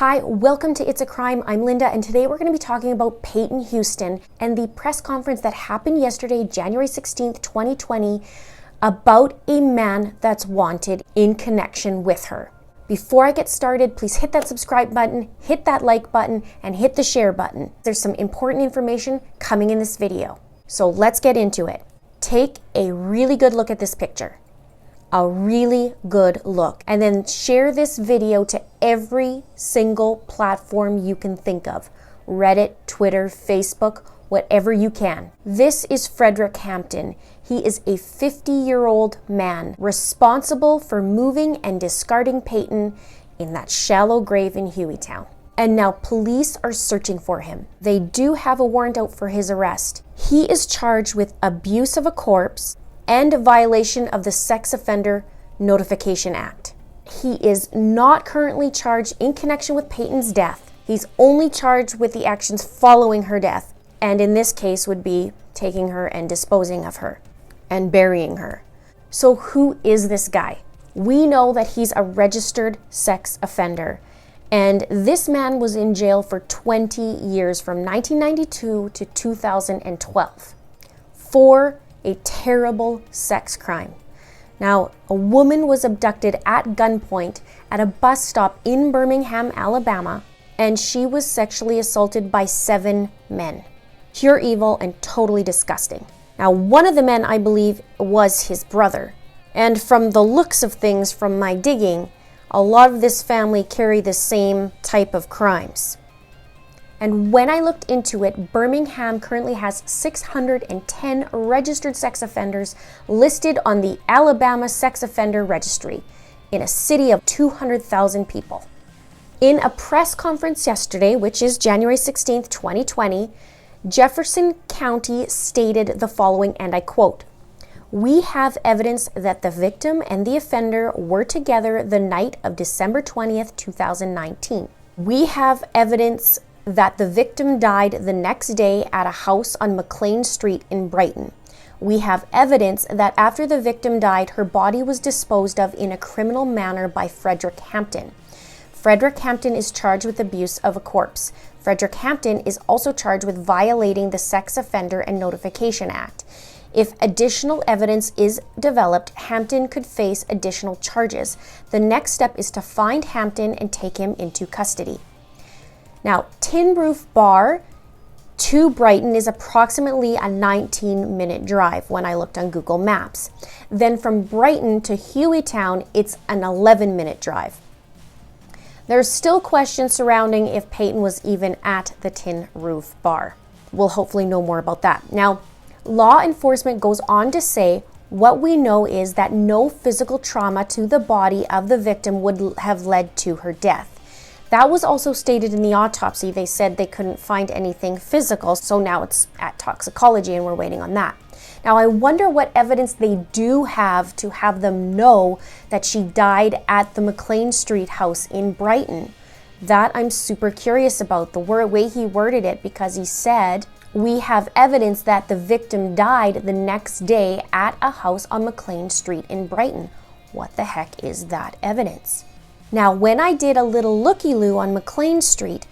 Hi, welcome to It's a Crime. I'm Linda, and today we're going to be talking about Peyton Houston and the press conference that happened yesterday, January 16th, 2020, about a man that's wanted in connection with her. Before I get started, please hit that subscribe button, hit that like button, and hit the share button. There's some important information coming in this video. So let's get into it. Take a really good look at this picture. A really good look, and then share this video to every single platform you can think of. Reddit, Twitter, Facebook, whatever you can. This is Frederick Hampton. He is a 50-year-old man responsible for moving and discarding Peyton in that shallow grave in Hueytown. And now police are searching for him. They do have a warrant out for his arrest. He is charged with abuse of a corpse and a violation of the Sex Offender Notification Act. He is not currently charged in connection with Peyton's death. He's only charged with the actions following her death, and in this case would be taking her and disposing of her and burying her. So who is this guy? We know that he's a registered sex offender, and this man was in jail for 20 years from 1992 to 2012 for a terrible sex crime. Now, a woman was abducted at gunpoint at a bus stop in Birmingham, Alabama, and she was sexually assaulted by 7 men. Pure evil and totally disgusting. Now, one of the men, I believe, was his brother. And from the looks of things from my digging, a lot of this family carry the same type of crimes. And when I looked into it, Birmingham currently has 610 registered sex offenders listed on the Alabama Sex Offender Registry in a city of 200,000 people. In a press conference yesterday, which is January 16th, 2020, Jefferson County stated the following, and I quote, "We have evidence that the victim and the offender were together the night of December 20th, 2019. We have evidence that the victim died the next day at a house on McLean Street in Brighton. We have evidence that after the victim died, her body was disposed of in a criminal manner by Frederick Hampton. Frederick Hampton is charged with abuse of a corpse. Frederick Hampton is also charged with violating the Sex Offender and Notification Act. If additional evidence is developed, Hampton could face additional charges. The next step is to find Hampton and take him into custody." Now, Tin Roof Bar to Brighton is approximately a 19-minute drive when I looked on Google Maps. Then from Brighton to Hueytown, it's an 11-minute drive. There's still questions surrounding if Peyton was even at the Tin Roof Bar. We'll hopefully know more about that. Now, law enforcement goes on to say what we know is that no physical trauma to the body of the victim would have led to her death. That was also stated in the autopsy. They said they couldn't find anything physical, so now it's at toxicology and we're waiting on that. Now, I wonder what evidence they do have to have them know that she died at the McLean Street house in Brighton. That I'm super curious about, the way he worded it, because he said, "We have evidence that the victim died the next day at a house on McLean Street in Brighton." What the heck is that evidence? Now, when I did a little looky-loo on McLean Street,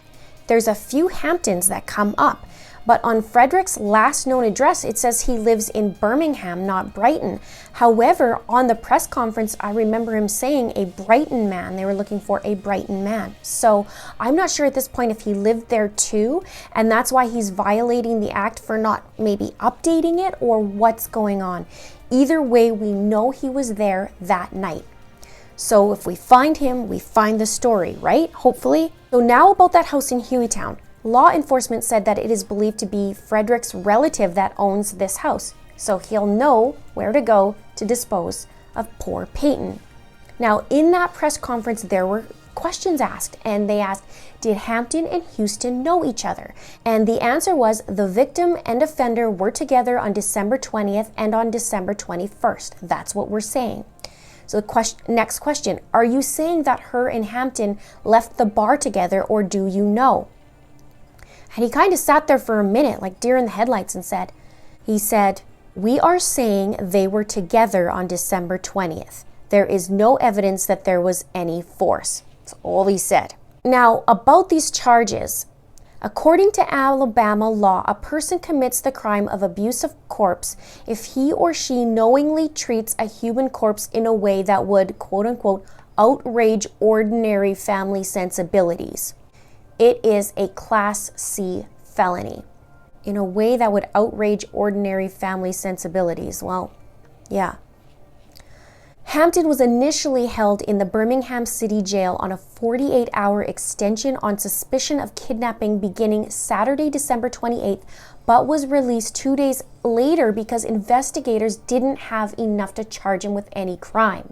there's a few Hamptons that come up. But on Frederick's last known address, it says he lives in Birmingham, not Brighton. However, on the press conference, I remember him saying a Brighton man. They were looking for a Brighton man. So I'm not sure at this point if he lived there too, and that's why he's violating the act for not maybe updating it or what's going on. Either way, we know he was there that night. So if we find him, we find the story, right? Hopefully. So now about that house in Hueytown. Law enforcement said that it is believed to be Frederick's relative that owns this house. So he'll know where to go to dispose of poor Peyton. Now, in that press conference, there were questions asked, and they asked, did Hampton and Houston know each other? And the answer was the victim and offender were together on December 20th and on December 21st. That's what we're saying. So the next question, are you saying that her and Hampton left the bar together, or do you know? And he kind of sat there for a minute, like deer in the headlights, and he said, "We are saying they were together on December 20th. There is no evidence that there was any force." That's all he said. Now, about these charges, according to Alabama law, a person commits the crime of abuse of corpse if he or she knowingly treats a human corpse in a way that would, quote unquote, outrage ordinary family sensibilities. It is a Class C felony. In a way that would outrage ordinary family sensibilities. Well, yeah. Hampton was initially held in the Birmingham City Jail on a 48-hour extension on suspicion of kidnapping beginning Saturday, December 28th, but was released 2 days later because investigators didn't have enough to charge him with any crime.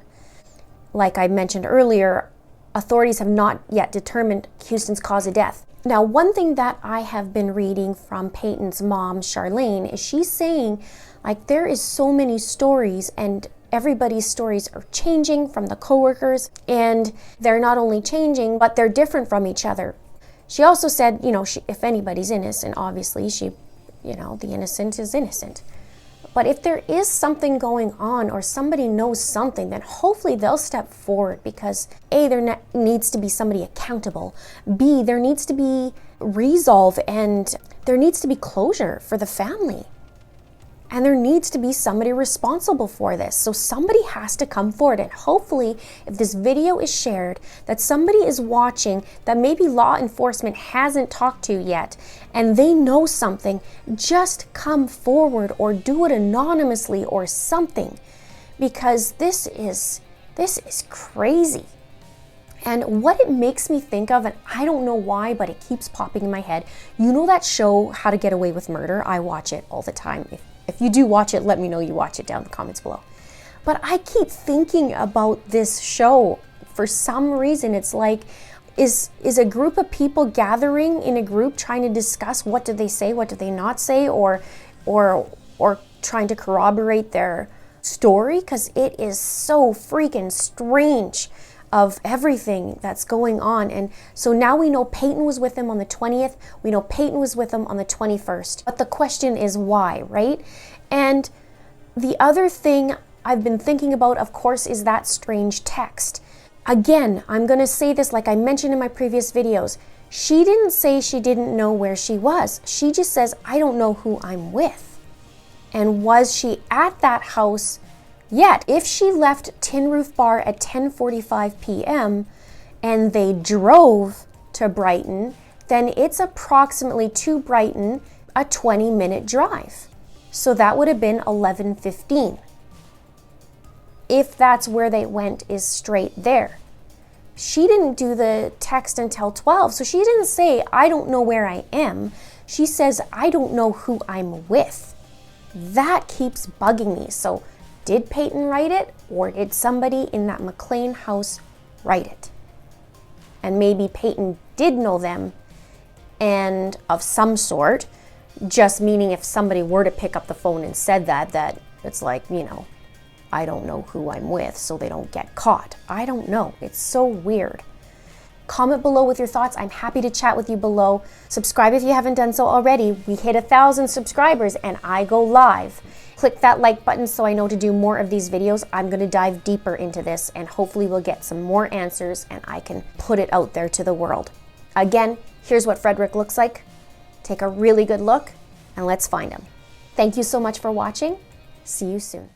Like I mentioned earlier, authorities have not yet determined Houston's cause of death. Now, one thing that I have been reading from Peyton's mom, Charlene, is she's saying, like, there is so many stories and everybody's stories are changing from the coworkers, and they're not only changing, but they're different from each other. She also said, if anybody's innocent, obviously the innocent is innocent. But if there is something going on or somebody knows something, then hopefully they'll step forward because A, there needs to be somebody accountable. B, there needs to be resolve and there needs to be closure for the family. And there needs to be somebody responsible for this. So somebody has to come forward. And hopefully, if this video is shared, that somebody is watching that maybe law enforcement hasn't talked to yet, and they know something, just come forward or do it anonymously or something. Because this is crazy. And what it makes me think of, and I don't know why, but it keeps popping in my head. You know that show, How to Get Away with Murder? I watch it all the time. If you do watch it, let me know you watch it down in the comments below. But I keep thinking about this show. For some reason, it's like, is a group of people gathering in a group trying to discuss what do they say, what do they not say, or trying to corroborate their story? Because it is so freaking strange of everything that's going on. And so now we know Peyton was with him on the 20th. We know Peyton was with him on the 21st. But the question is why, right? And the other thing I've been thinking about, of course, is that strange text. Again, I'm going to say this like I mentioned in my previous videos. She didn't say she didn't know where she was. She just says, I don't know who I'm with. And was she at that house yet? If she left Tin Roof Bar at 10:45 p.m. and they drove to Brighton, then it's approximately to Brighton a 20-minute drive. So that would have been 11:15. If that's where they went, is straight there. She didn't do the text until 12, so she didn't say, I don't know where I am. She says, I don't know who I'm with. That keeps bugging me. So did Peyton write it, or did somebody in that McLean house write it? And maybe Peyton did know them, and of some sort, just meaning if somebody were to pick up the phone and said that it's like, I don't know who I'm with, so they don't get caught. I don't know. It's so weird. Comment below with your thoughts. I'm happy to chat with you below. Subscribe if you haven't done so already. We hit 1,000 subscribers and I go live. Click that like button so I know to do more of these videos. I'm going to dive deeper into this and hopefully we'll get some more answers and I can put it out there to the world. Again, here's what Frederick looks like. Take a really good look and let's find him. Thank you so much for watching. See you soon.